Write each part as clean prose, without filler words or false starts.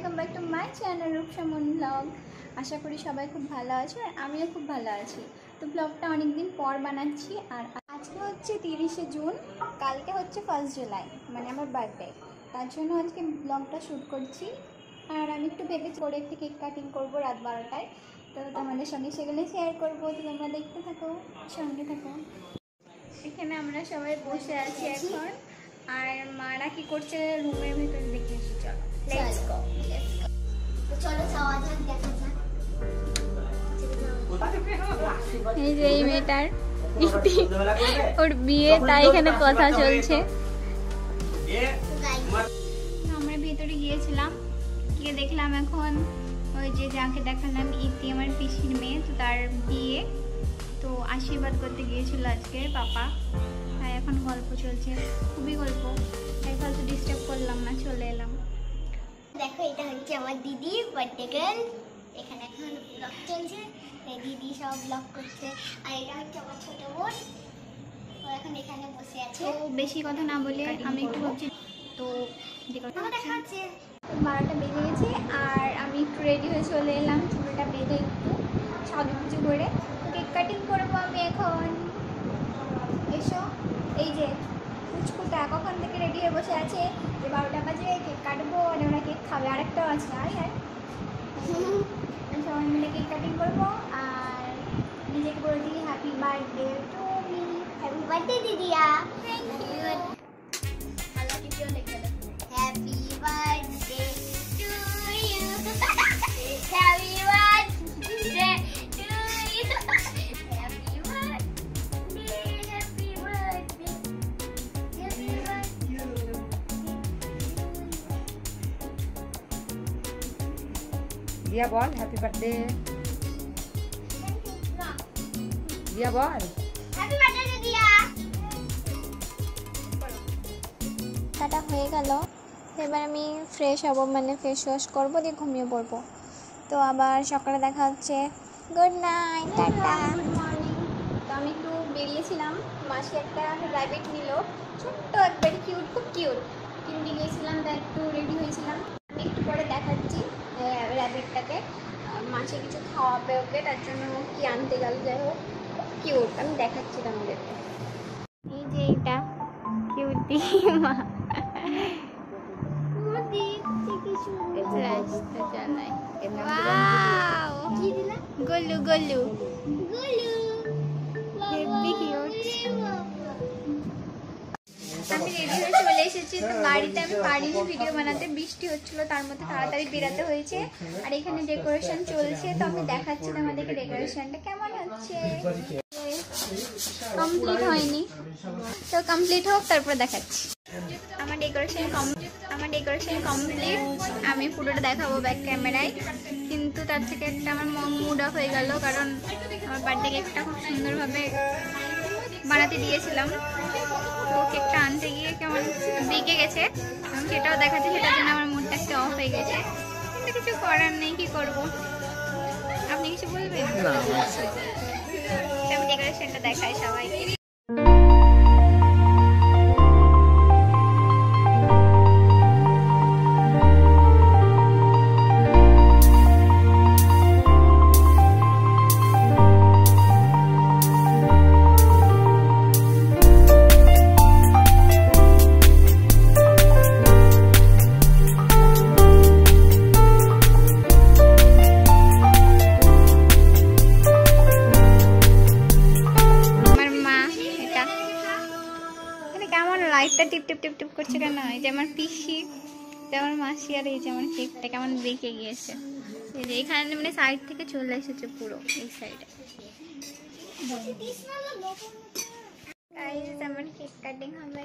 Welcome back to my channel Rupsamon blog. আশা করি সবাই খুব ভালো আছে আর আমিও খুব ভালো আছি। তো ব্লগটা অনেকদিন পর বানাচ্ছি। আর আজকে হচ্ছে 30শে জুন, কালকে হচ্ছে 1 জুলাই, মানে আমার বার্থডে। তার জন্য আজকে ব্লগটা শ্যুট করছি। আর আমি একটু ভেবেছি করে একটু কেক কাটিং করবো রাত 12টায়। তো তোমাদের সঙ্গে সেগুলো শেয়ার করবো। তো তোমরা দেখতে থাকো, সঙ্গে থাকো। এখানে আমরা সবাই বসে আছি এখন। আর মারা কি করছে রুমের ভিতরে দেখে এসে। চলো লেটস গো। তো চলো যাওয়া যাক, দেখা যাক। এই যে এই মেয়েটার ওর বিয়ে, তাই এখানে কথা চলছে। আমরা ভেতরে গিয়েছিলাম, গিয়ে দেখলাম এখন ওই যে যাকে দেখালাম ইতি, আমার পিসির মেয়ে, তো তার বিয়ে। তো আশীর্বাদ করতে গিয়েছিল আজকে পাপা। তাই এখন গল্প চলছে, খুবই গল্প। তাই ফালতু ডিস্টার্ব করলাম না, চলে এলাম। দেখো, এটা হচ্ছে আমার দিদি বার্থডে গার্ল। এখানে এখন ব্লগ চলছে, এই দিদি সব ব্লগ করছে। আর এটা হচ্ছে আমার ছোট বোন, ও এখন এখানে বসে আছে। তো বেশি কথা না বলে আমি একটু ভাবছি, তো দেখা হচ্ছে। 12টা বেজে গেছে আর আমি একটু রেডি হয়ে চলে এলাম, চুলটা বেঁধে একটু সাজুগুজু করে। কেক কাটিং করবো আমি এখন। এসো। এই যে কুচকুটা কখন থেকে রেডি হয়ে বসে আছে যে 12টা বাজে কেক কাটবো, আর ওরা কেক খাবে। আরেকটাও আছে, আয় আয়। সবাই মিলে কেক কাটিং করবো আর নিজেকে বলে দিই happy birthday to me. Happy birthday দিদিয়া। Thank you. আল্লাহ টিপিও লিখে দেন। Happy birthday to you. Happy birthday to you. Happy birthday, happy birthday, happy birthday. দিয়া বল হ্যাপি বার্থডে। দিয়া বল হ্যাপি বার্থডে দিদিয়া। কাটা হয়ে গেল। এবার আমি ফ্রেশ হব, মানে ফেস ওয়াশ করবো, দিয়ে ঘুমিয়ে পড়বো। তো আবার সকালে দেখা হচ্ছে। Good night, tata. Good morning. তো আমি একটু বেরিয়েছিলাম, মাসি একটা র্যাবিট নিল, ছোট্ট একবারে কিউট, খুব কিউট। কিনতে গিয়েছিলাম, তাই একটু রেডি হয়েছিলাম। আমি একটু পরে দেখাচ্ছি র্যাবিটটাকে। মাসি কিছু খাওয়াবে ওকে, তার জন্য কি আনতে গেল, যাই হোক কিউট। আমি দেখাচ্ছি তোমাদেরকে। এই যে এইটা কিউটি মা। রাস্তা চালায়। ওয়াও, কি দিলা? গোলু গোলু, গুলু। Heavy cute. আমি রেডি হয়ে চলে এসেছি। তো বাড়িতে আমি পারিনি ভিডিও বানাতে, বৃষ্টি হচ্ছিল, তার মধ্যে তাড়াতাড়ি বেরাতে হয়েছে। আর এখানে ডেকোরেশন চলছে, তো আমি দেখাচ্ছি তোমাদেরকে ডেকোরেশনটা কেমন হচ্ছে। কমপ্লিট হয়নি, তো কমপ্লিট হোক তারপর দেখাচ্ছি। আমার ডেকোরেশন কমপ্লিট। আমি পুরোটা দেখাবো ব্যাক ক্যামেরায়, কিন্তু তার থেকে একটা আমার মুড অফ হয়ে গেল, কারণ আমার বার্থডে কেকটা খুব সুন্দরভাবে বানাতে দিয়েছিলাম। তো কেকটা আনতে গিয়ে কেমন বেঁকে গেছে, এবং সেটাও দেখাচ্ছে, সেটার জন্য আমার মুডটা একটু অফ হয়ে গেছে। কিন্তু কিছু করার নেই, কি করব। আপনি কিছু বলবেন? আমি ডেকোরেশনটা দেখাই সবাইকে। লাইটটা টিপ টিপ টিপ টিপ করছে কেন? এই যে আমার পিসি, আমার মাসি, আর এই যে আমার কেকটা কেমন বেঁকে গিয়েছে। এই যে এখানে মানে সাইড থেকে চলে এসেছে পুরো এই সাইডে। গাইস, আমার কেক কাটিং হবে।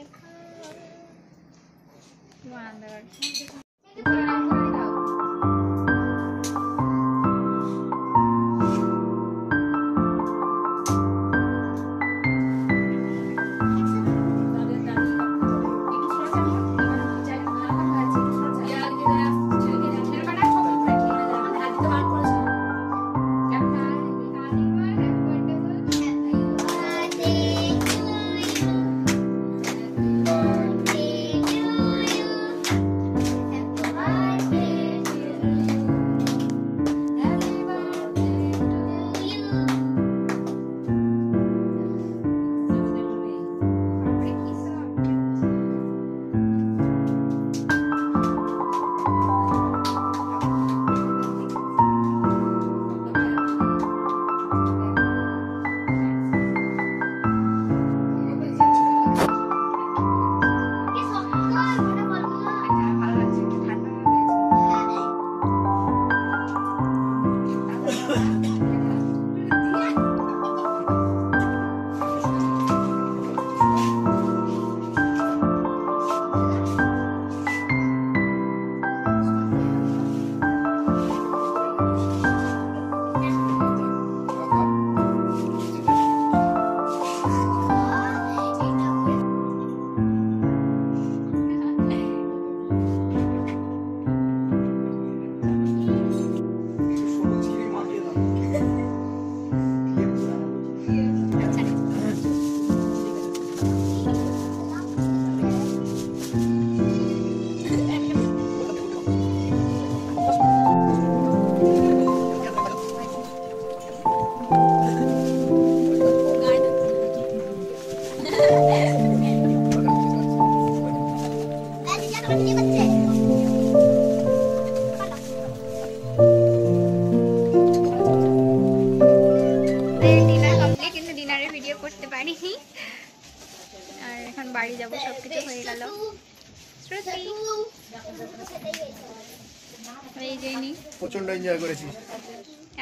এই যে নি প্রচন্ড এনজয় করেছি।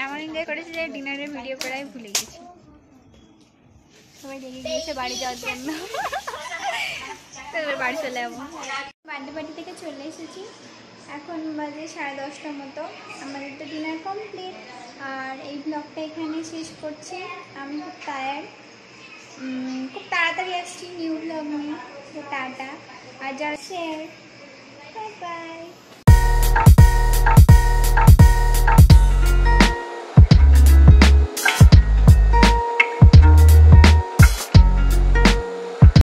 এমন এনজয় করেছি যে ডিনারের ভিডিও করাই ভুলে গেছি। সবাই রেগে গিয়েছে বাড়ি যাওয়ার জন্য। তো এবার বাড়ি চলে যাবো। বার্থডে পার্টি থেকে চলে এসেছি, এখন বাজে 10:30টার মতো। আমাদের তো ডিনার কমপ্লিট, আর এই ব্লগটা এখানে শেষ করছি। আমি খুব টায়ার্ড, খুব তাড়াতাড়ি আসছি নিউ ব্লগ নিয়ে। তো টাটা, আর যারা শেয়ার, বাই বাই।